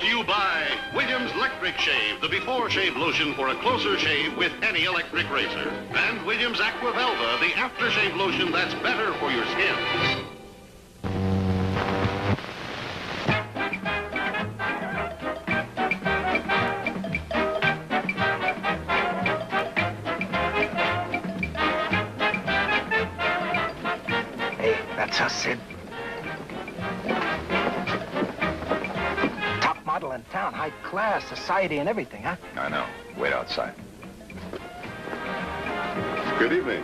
to you by Williams Electric Shave, the before shave lotion for a closer shave with any electric razor. And Williams Aqua Velva, the aftershave lotion that's better for your skin. That's us, Sid. Top model in town, high class, society and everything, huh? I know. Wait outside. Good evening.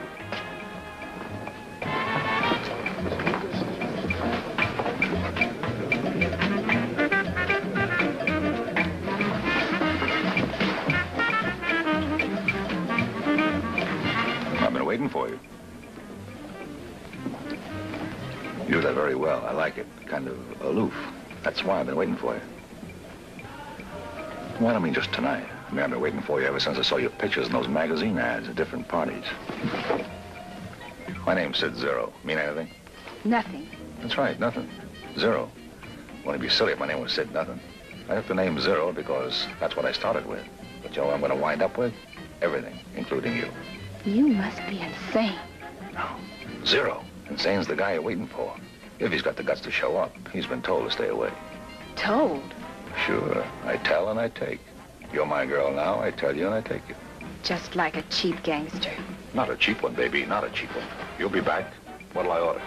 I've been waiting for you. You do that very well. I like it. Kind of aloof. That's why I've been waiting for you. Well, I don't mean just tonight. I mean, I've been waiting for you ever since I saw your pictures in those magazine ads at different parties. My name's Sid Zero. Mean anything? Nothing. That's right, nothing. Zero. Wouldn't it be silly if my name was Sid Nothing? I took the name Zero because that's what I started with. But you know what I'm going to wind up with? Everything, including you. You must be insane. No. Zero. Insane's the guy you're waiting for. If he's got the guts to show up, he's been told to stay away. Told? Sure. I tell and I take. You're my girl now. I tell you and I take you. Just like a cheap gangster. Not a cheap one, baby. Not a cheap one. You'll be back. What'll I order?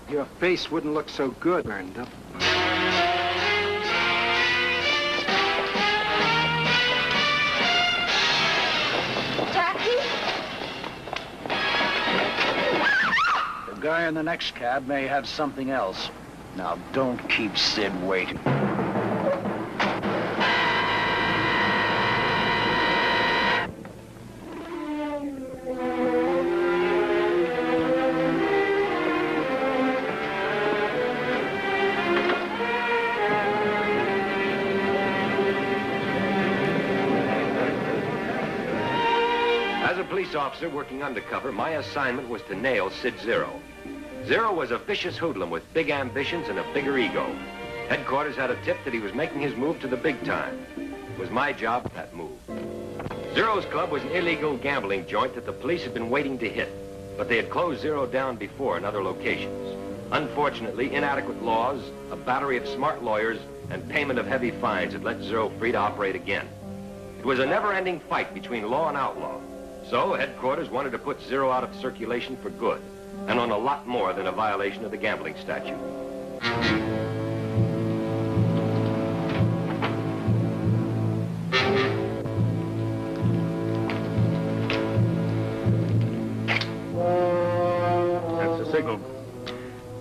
Your face wouldn't look so good burned up. The guy in the next cab may have something else. Now, don't keep Sid waiting. As a police officer working undercover, my assignment was to nail Sid Zero. Zero was a vicious hoodlum with big ambitions and a bigger ego. Headquarters had a tip that he was making his move to the big time. It was my job, that move. Zero's club was an illegal gambling joint that the police had been waiting to hit, but they had closed Zero down before in other locations. Unfortunately, inadequate laws, a battery of smart lawyers, and payment of heavy fines had let Zero free to operate again. It was a never-ending fight between law and outlaw. So headquarters wanted to put Zero out of circulation for good, and on a lot more than a violation of the gambling statute. That's the signal.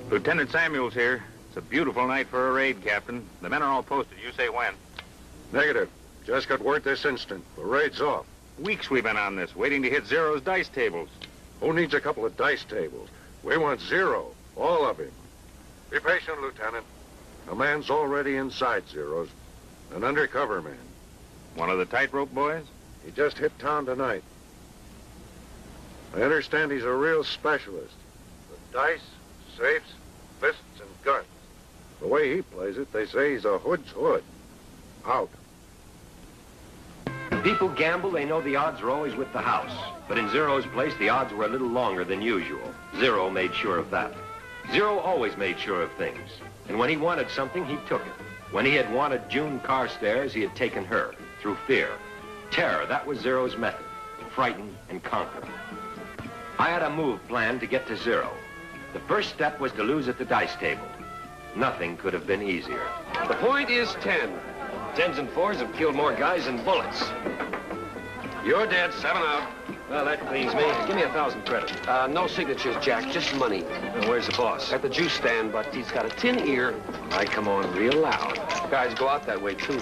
Lieutenant Samuels here. It's a beautiful night for a raid, Captain. The men are all posted. You say when? Negative. Just got word this instant. The raid's off. Weeks we've been on this, waiting to hit Zero's dice tables. Who needs a couple of dice tables? We want Zero. All of him. Be patient, Lieutenant. A man's already inside Zero's. An undercover man. One of the Tightrope boys? He just hit town tonight. I understand he's a real specialist. With dice, safes, fists, and guns. The way he plays it, they say he's a hood's hood. Out. People gamble, they know the odds are always with the house. But in Zero's place, the odds were a little longer than usual. Zero made sure of that. Zero always made sure of things. And when he wanted something, he took it. When he had wanted June Carstairs, he had taken her, through fear. Terror, that was Zero's method. Frighten and conquer. I had a move planned to get to Zero. The first step was to lose at the dice table. Nothing could have been easier. The point is 10. 10s and 4s have killed more guys than bullets. You're dead, 7 out. Well, that cleans me. Give me 1,000 credit. No signatures, Jack, just money. And where's the boss? At the juice stand, but he's got a tin ear. I come on real loud. Guys go out that way, too.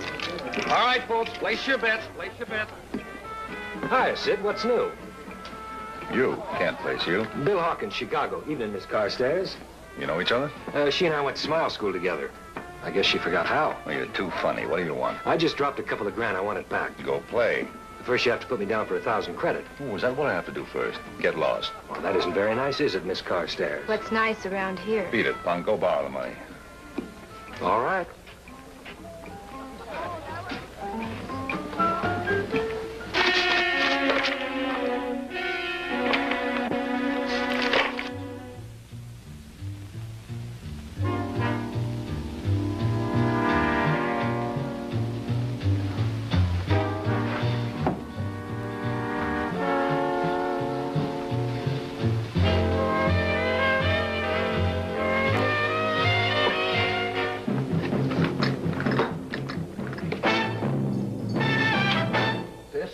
All right, folks, place your bets. Place your bets. Hi, Sid. What's new? You. Can't place you. Bill Hawkins, Chicago. Evening, Miss Carstairs. You know each other? She and I went to Smile School together. I guess she forgot how. Well, you're too funny. What do you want? I just dropped a couple of grand. I want it back. Go play. First, you have to put me down for 1,000 credit. Oh, is that what I have to do first? Get lost. Well, that isn't very nice, is it, Miss Carstairs? What's nice around here? Beat it, Punk. Go borrow the money. All right.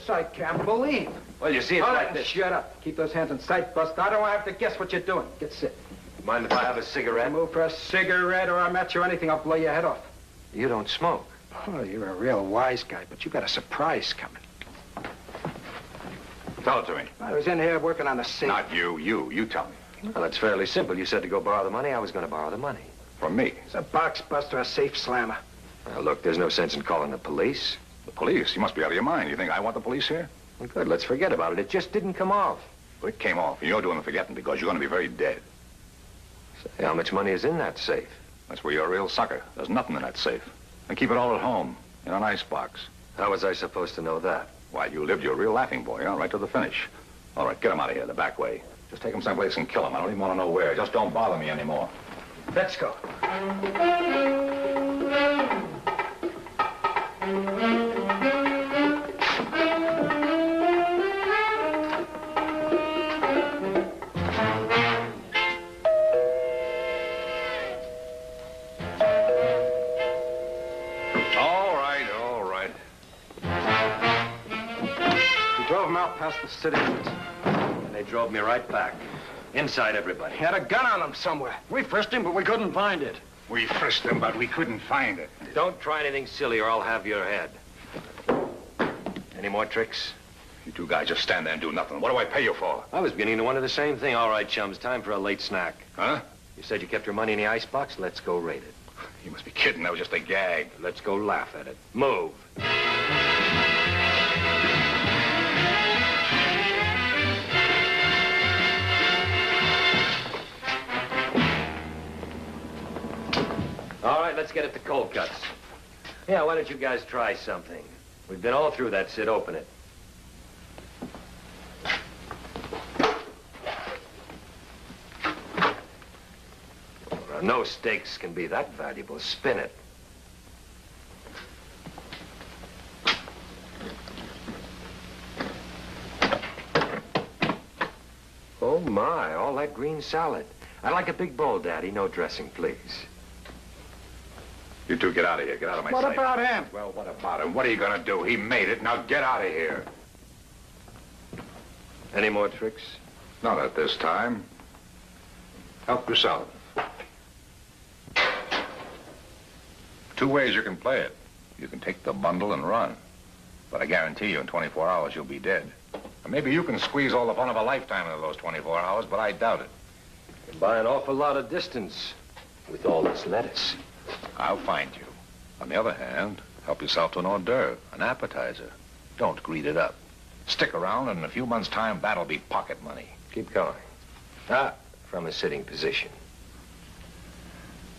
I can't believe. Well, you see, it's like this. Shut up. Keep those hands in sight, Buster. I don't want to have to guess what you're doing. Get sit. Mind if I have a cigarette? Move for a cigarette or I'll match you anything. I'll blow your head off. You don't smoke. Oh, you're a real wise guy, but you got a surprise coming. Tell it to me. I was in here working on a safe. Not you. You tell me. Well, it's fairly simple. You said to go borrow the money. I was going to borrow the money. From me. It's a box buster, a safe slammer. Now, look, there's no sense in calling the police. The police? You must be out of your mind. You think I want the police here? Well, good. Let's forget about it. It just didn't come off. Well, it came off. You're doing the forgetting because you're going to be very dead. Say, how much money is in that safe? That's where you're a real sucker. There's nothing in that safe. And keep it all at home, in an icebox. How was I supposed to know that? Why, you lived your real laughing boy, huh? Right to the finish. All right, get him out of here, the back way. Just take him someplace and kill him. I don't even want to know where. Just don't bother me anymore. Let's go. Past the city limits. And they drove me right back. Inside everybody. He had a gun on him somewhere. We frisked him, but we couldn't find it. We frisked him, but we couldn't find it. Don't try anything silly or I'll have your head. Any more tricks? You two guys just stand there and do nothing. What do I pay you for? I was beginning to wonder the same thing. All right, chums, time for a late snack. Huh? You said you kept your money in the icebox? Let's go raid it. You must be kidding. That was just a gag. Let's go laugh at it. Move. All right, let's get at the cold cuts. Yeah, why don't you guys try something? We've been all through that, Sid. Open it. Well, no steaks can be that valuable. Spin it. Oh, my, all that green salad. I'd like a big bowl, Daddy. No dressing, please. You two get out of here. Get out of my What sight. about him? Well, what about him? What are you going to do? He made it. Now get out of here. Any more tricks? Not at this time. Help yourself. Two ways you can play it. You can take the bundle and run. But I guarantee you in 24 hours you'll be dead. And maybe you can squeeze all the fun of a lifetime into those 24 hours, but I doubt it. You can buy an awful lot of distance with all this lettuce. I'll find you. On the other hand, help yourself to an hors d'oeuvre, an appetizer. Don't greed it up. Stick around, and in a few months' time, that'll be pocket money. Keep going. Ah, from a sitting position.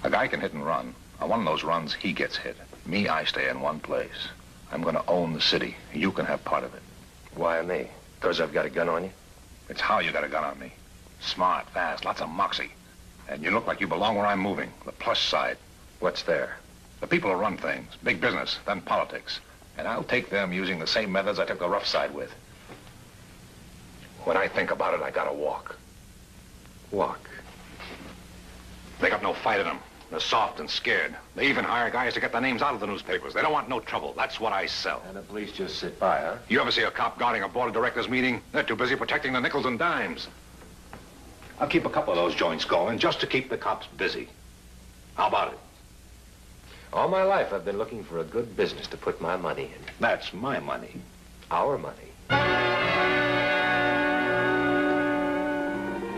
A guy can hit and run. On one of those runs, he gets hit. Me, I stay in one place. I'm going to own the city. You can have part of it. Why me? Because I've got a gun on you? It's how you got a gun on me. Smart, fast, lots of moxie. And you look like you belong where I'm moving, the plus side. What's there? The people who run things, big business, then politics. And I'll take them using the same methods I took the rough side with. When I think about it, I gotta walk. Walk. They got no fight in them. They're soft and scared. They even hire guys to get their names out of the newspapers. They don't want no trouble. That's what I sell. And the police just sit by, huh? You ever see a cop guarding a board of directors meeting? They're too busy protecting the nickels and dimes. I'll keep a couple of those joints going just to keep the cops busy. How about it? All my life, I've been looking for a good business to put my money in. That's my money. Our money.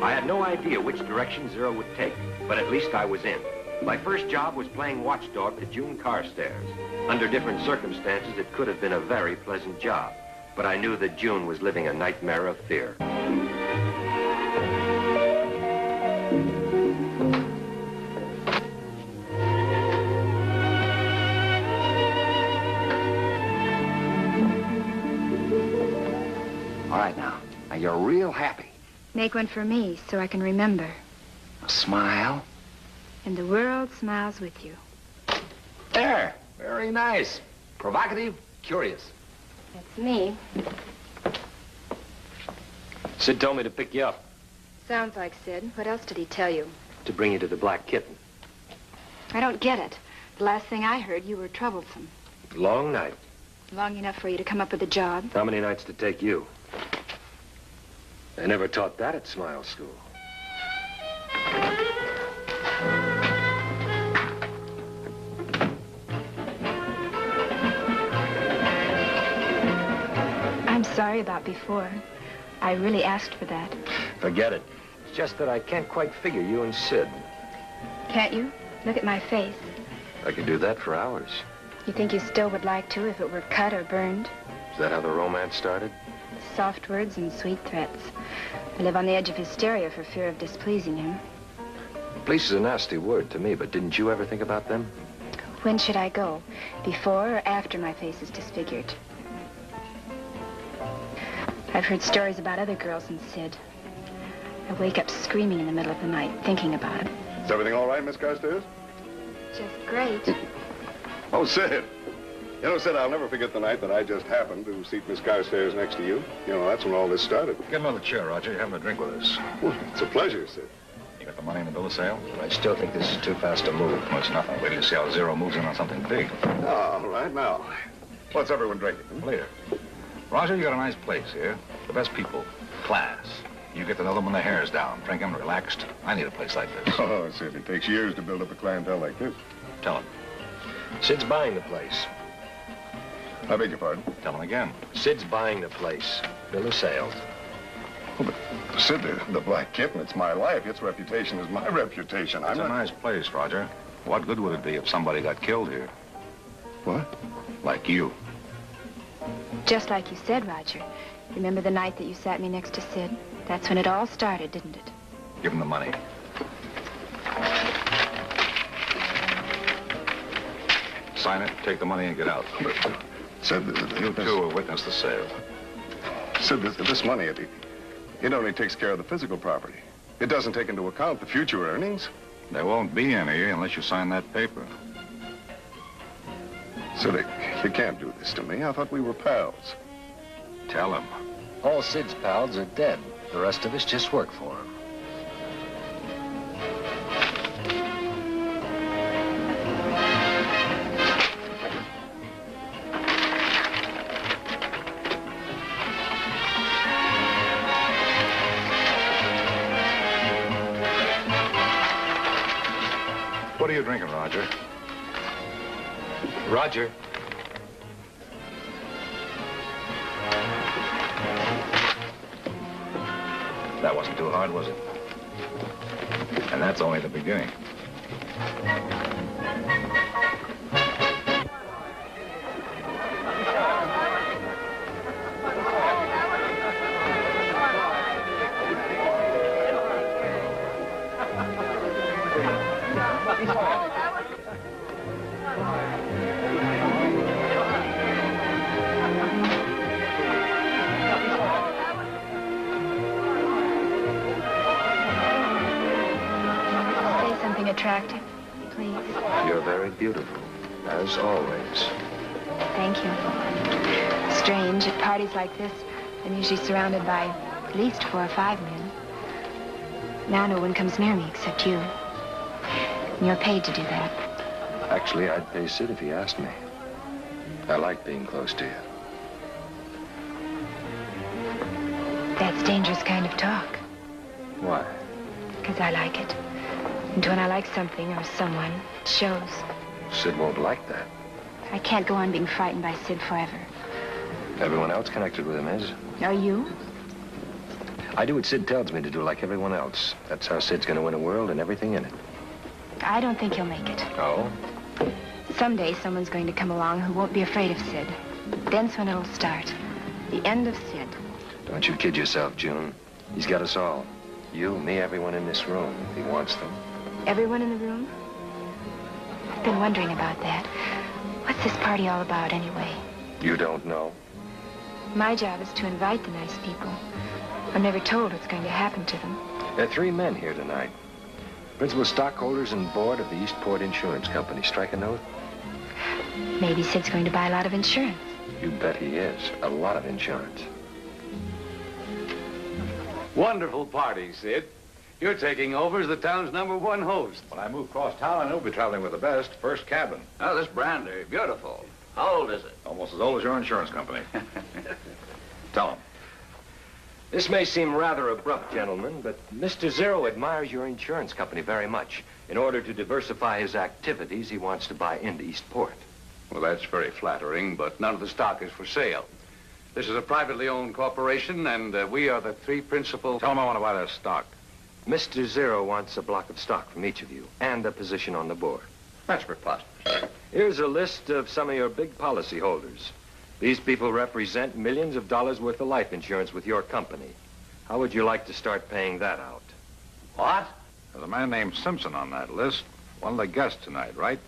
I had no idea which direction Zero would take, but at least I was in. My first job was playing watchdog to June Carstairs. Under different circumstances, it could have been a very pleasant job. But I knew that June was living a nightmare of fear. All right, now you're real happy. Make one for me so I can remember. A smile. And the world smiles with you. There. Very nice. Provocative, curious. That's me. Sid told me to pick you up. Sounds like Sid. What else did he tell you? To bring you to the Black Kitten. I don't get it. The last thing I heard, you were troublesome. Long night. Long enough for you to come up with a job? How many nights to take you? They never taught that at Smile School. I'm sorry about before. I really asked for that. Forget it. It's just that I can't quite figure you and Sid. Can't you? Look at my face. I could do that for hours. You think you still would like to if it were cut or burned? Is that how the romance started? Soft words and sweet threats. I live on the edge of hysteria for fear of displeasing him. Police is a nasty word to me, but didn't you ever think about them? When should I go? Before or after my face is disfigured? I've heard stories about other girls and Sid. I wake up screaming in the middle of the night, thinking about it. Is everything all right, Miss Carstairs? Just great. Oh, Sid. You know, Sid, I'll never forget the night that I just happened to seat Miss Carstairs next to you. You know, that's when all this started. Get another chair, Roger. You're having a drink with us. Well, it's a pleasure, Sid. You got the money in the bill of sale? I still think this is too fast to move. Well, it's nothing. Wait till you see how Zero moves in on something big. All right, now. What's everyone drinking? Later. Roger, you got a nice place here. The best people. Class. You get to know them when their hair's down. Drinking, relaxed. I need a place like this. Oh, Sid, it takes years to build up a clientele like this. Tell him. Sid's buying the place. I beg your pardon? Tell him again. Sid's buying the place. Bill of sale. Oh, but Sid, the Black Kitten, it's my life. Its reputation is my reputation. It's a nice place, Roger. What good would it be if somebody got killed here? What? Like you. Just like you said, Roger. Remember the night that you sat me next to Sid? That's when it all started, didn't it? Give him the money. Sign it, take the money, and get out. But, Sid, You two will witness the sale. Sid, this money, it only takes care of the physical property. It doesn't take into account the future earnings. There won't be any unless you sign that paper. Sid, you can't do this to me. I thought we were pals. Tell him. All Sid's pals are dead. The rest of us just work for him. What are you drinking, Roger? Roger. That wasn't too hard, was it? And that's only the beginning. Attractive, please. You're very beautiful, as always. Thank you. Strange, at parties like this, I'm usually surrounded by at least 4 or 5 men. Now no one comes near me except you. And you're paid to do that. Actually, I'd pay Sid if he asked me. I like being close to you. That's dangerous kind of talk. Why? Because I like it. And when I like something or someone, it shows. Sid won't like that. I can't go on being frightened by Sid forever. Everyone else connected with him is. Are you? I do what Sid tells me to do, like everyone else. That's how Sid's going to win a world and everything in it. I don't think he'll make it. Oh? Someday someone's going to come along who won't be afraid of Sid. Then's when it'll start. The end of Sid. Don't you kid yourself, June. He's got us all. You, me, everyone in this room, if he wants them. Everyone in the room? I've been wondering about that. What's this party all about, anyway? You don't know? My job is to invite the nice people. I'm never told what's going to happen to them. There are 3 men here tonight. Principal stockholders and board of the Eastport Insurance Company. Strike a note? Maybe Sid's going to buy a lot of insurance. You bet he is. A lot of insurance. Wonderful party, Sid. You're taking over as the town's #1 host. When I move across town, I know I'll be traveling with the best. First cabin. Oh, this brandy, beautiful. How old is it? Almost as old as your insurance company. Tell him. This may seem rather abrupt, gentlemen, but Mr. Zero admires your insurance company very much. In order to diversify his activities, he wants to buy into Eastport. Well, that's very flattering, but none of the stock is for sale. This is a privately owned corporation, and we are the 3 principal... Tell him I want to buy their stock. Mr. Zero wants a block of stock from each of you and a position on the board. That's preposterous. Here's a list of some of your big policy holders. These people represent millions of dollars worth of life insurance with your company. How would you like to start paying that out? What? There's a man named Simpson on that list. One of the guests tonight, right?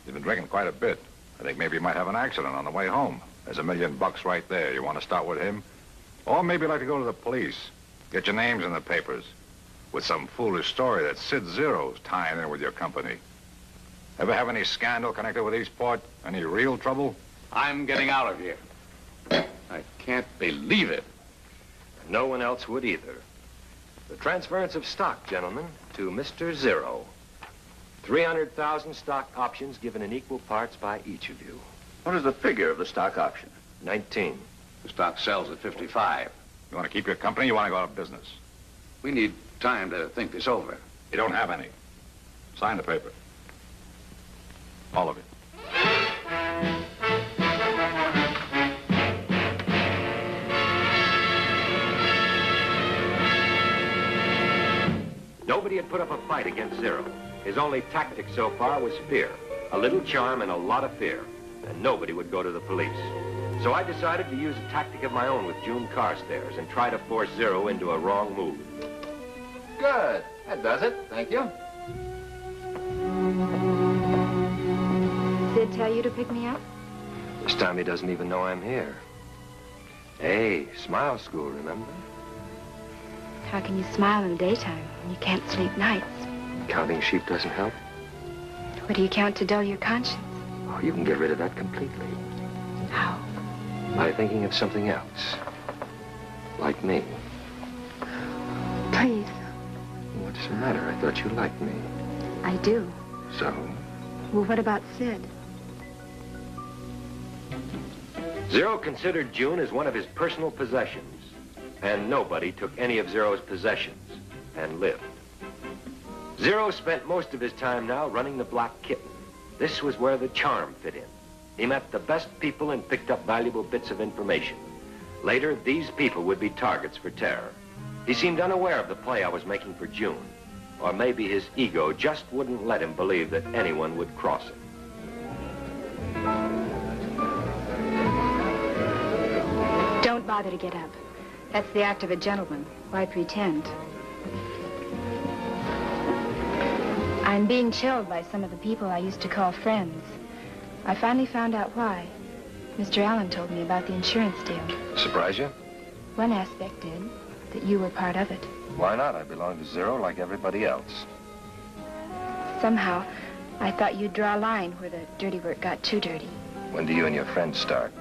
He's been drinking quite a bit. I think maybe he might have an accident on the way home. There's $1 million right there. You want to start with him? Or maybe you'd like to go to the police. Get your names in the papers. With some foolish story that Sid Zero's tying in with your company. Ever have any scandal connected with Eastport? Any real trouble? I'm getting out of here. I can't believe it. No one else would either. The transference of stock, gentlemen, to Mr. Zero. 300,000 stock options given in equal parts by each of you. What is the figure of the stock option? 19. The stock sells at 55. You want to keep your company? You want to go out of business? We need time to think this over. You don't have any. Sign the paper. All of it. Nobody had put up a fight against Zero. His only tactic so far was fear. A little charm and a lot of fear. And nobody would go to the police. So I decided to use a tactic of my own with June Carstairs and try to force Zero into a wrong move. Good. That does it. Thank you. Sid tell you to pick me up? This time he doesn't even know I'm here. Hey, smile school, remember? How can you smile in the daytime when you can't sleep nights? Counting sheep doesn't help. What do you count to dull your conscience? Oh, you can get rid of that completely. How? By thinking of something else. Like me. Please. What's the matter? I thought you liked me. I do. So? Well, what about Sid? Zero considered June as one of his personal possessions. And nobody took any of Zero's possessions and lived. Zero spent most of his time now running the Black Kitten. This was where the charm fit in. He met the best people and picked up valuable bits of information. Later, these people would be targets for terror. He seemed unaware of the play I was making for June. Or maybe his ego just wouldn't let him believe that anyone would cross him. Don't bother to get up. That's the act of a gentleman. Why pretend? I'm being chilled by some of the people I used to call friends. I finally found out why. Mr. Allen told me about the insurance deal. Surprise you? One aspect did, that you were part of it. Why not? I belong to Zero like everybody else. Somehow, I thought you'd draw a line where the dirty work got too dirty. When do you and your friends start?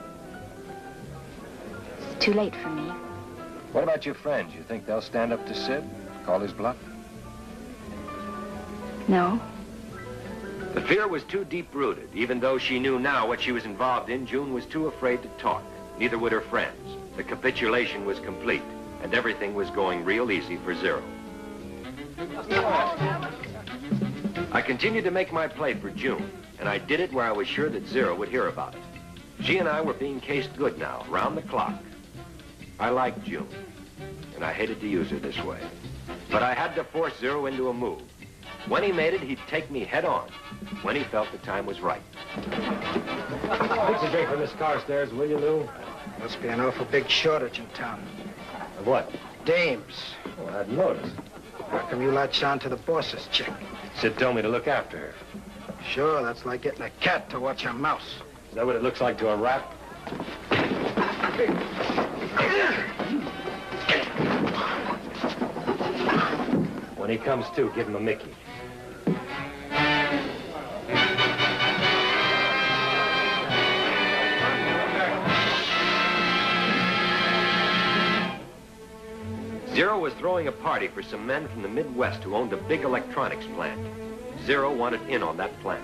It's too late for me. What about your friends? You think they'll stand up to Sid? Call his bluff? No. The fear was too deep-rooted. Even though she knew now what she was involved in, June was too afraid to talk. Neither would her friends. The capitulation was complete, and everything was going real easy for Zero. I continued to make my play for June, and I did it where I was sure that Zero would hear about it. She and I were being cased good now, round the clock. I liked June, and I hated to use her this way. But I had to force Zero into a move. When he made it, he'd take me head on, when he felt the time was right. Fix a drink for Miss Carstairs, will you, Lou? Must be an awful big shortage in town. Of what? Dames. Oh, I hadn't noticed. How come you latch on to the boss's chick? Sid told me to look after her. Sure, that's like getting a cat to watch a mouse. Is that what it looks like to a rat? When he comes to, give him a Mickey. Zero was throwing a party for some men from the Midwest who owned a big electronics plant. Zero wanted in on that plant.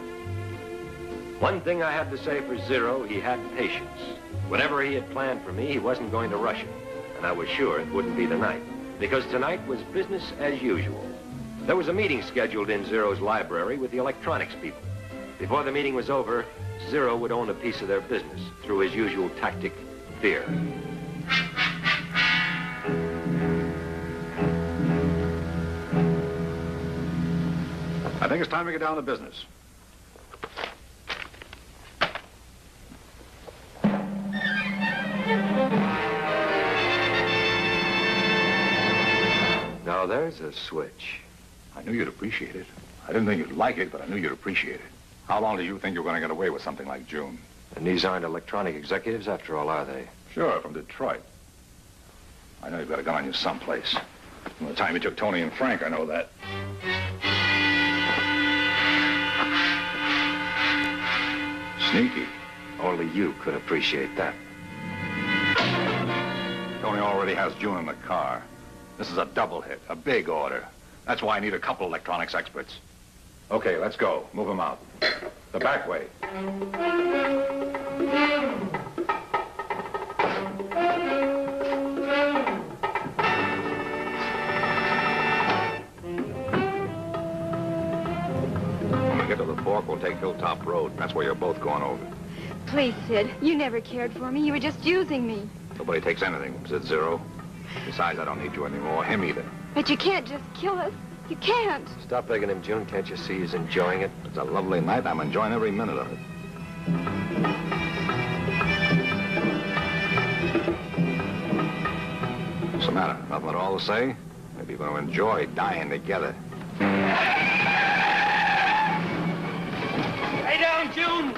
One thing I had to say for Zero, he had patience. Whatever he had planned for me, he wasn't going to rush it. And I was sure it wouldn't be tonight, because tonight was business as usual. There was a meeting scheduled in Zero's library with the electronics people. Before the meeting was over, Zero would own a piece of their business through his usual tactic, fear. I think it's time to get down to business. Now there's a switch. I knew you'd appreciate it. I didn't think you'd like it, but I knew you'd appreciate it. How long did you think you were going to get away with something like June? And these aren't electronic executives after all, are they? Sure, from Detroit. I know you've got a gun on you someplace. From the time you took Tony and Frank, I know that. Sneaky. Only you could appreciate that. Tony already has June in the car. This is a double hit, a big order. That's why I need a couple electronics experts. Okay, let's go. Move them out. The back way. When we get to the fork, we'll take Hilltop Road. That's where you're both going over. Please, Sid, you never cared for me. You were just using me. Nobody takes anything from Sid Zero. Besides, I don't need you anymore. Him either. But you can't just kill us. You can't. Stop begging him, June. Can't you see he's enjoying it? It's a lovely night. I'm enjoying every minute of it. What's the matter? Nothing at all to say? Maybe you're going to enjoy dying together. Lay down, June!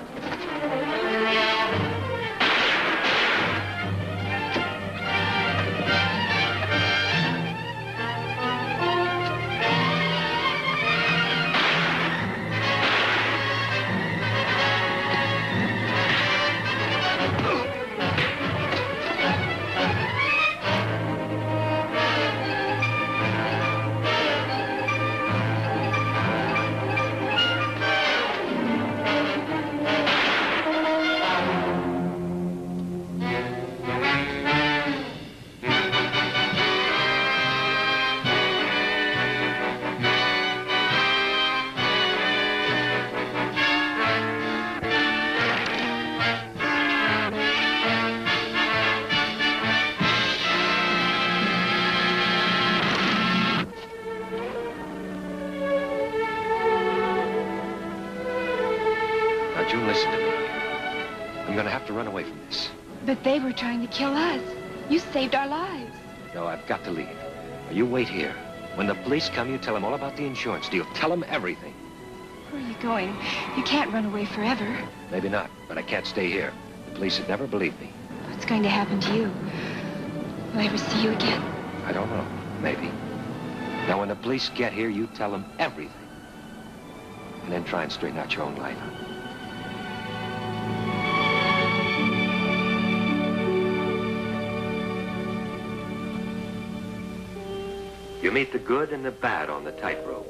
June, listen to me. I'm gonna have to run away from this. But they were trying to kill us. You saved our lives. No, I've got to leave. Now, you wait here. When the police come, you tell them all about the insurance deal. Tell them everything. Where are you going? You can't run away forever. Maybe not, but I can't stay here. The police would never believe me. What's going to happen to you? Will I ever see you again? I don't know. Maybe. Now, when the police get here, you tell them everything. And then try and straighten out your own life. You meet the good and the bad on the tightrope.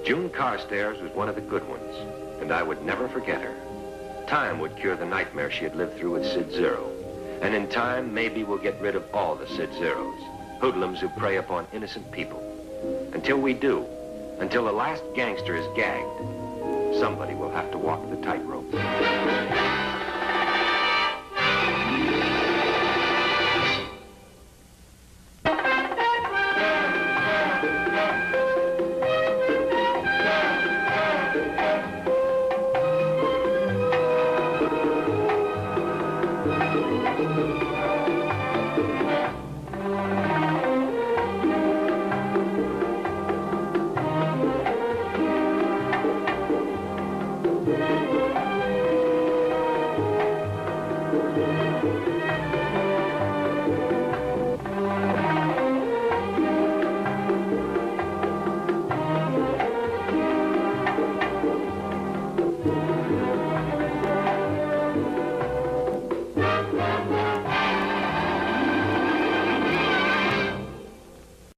June Carstairs was one of the good ones, and I would never forget her. Time would cure the nightmare she had lived through with Sid Zero. And in time, maybe we'll get rid of all the Sid Zeros, hoodlums who prey upon innocent people. Until we do, until the last gangster is gagged, somebody will have to walk the tightrope.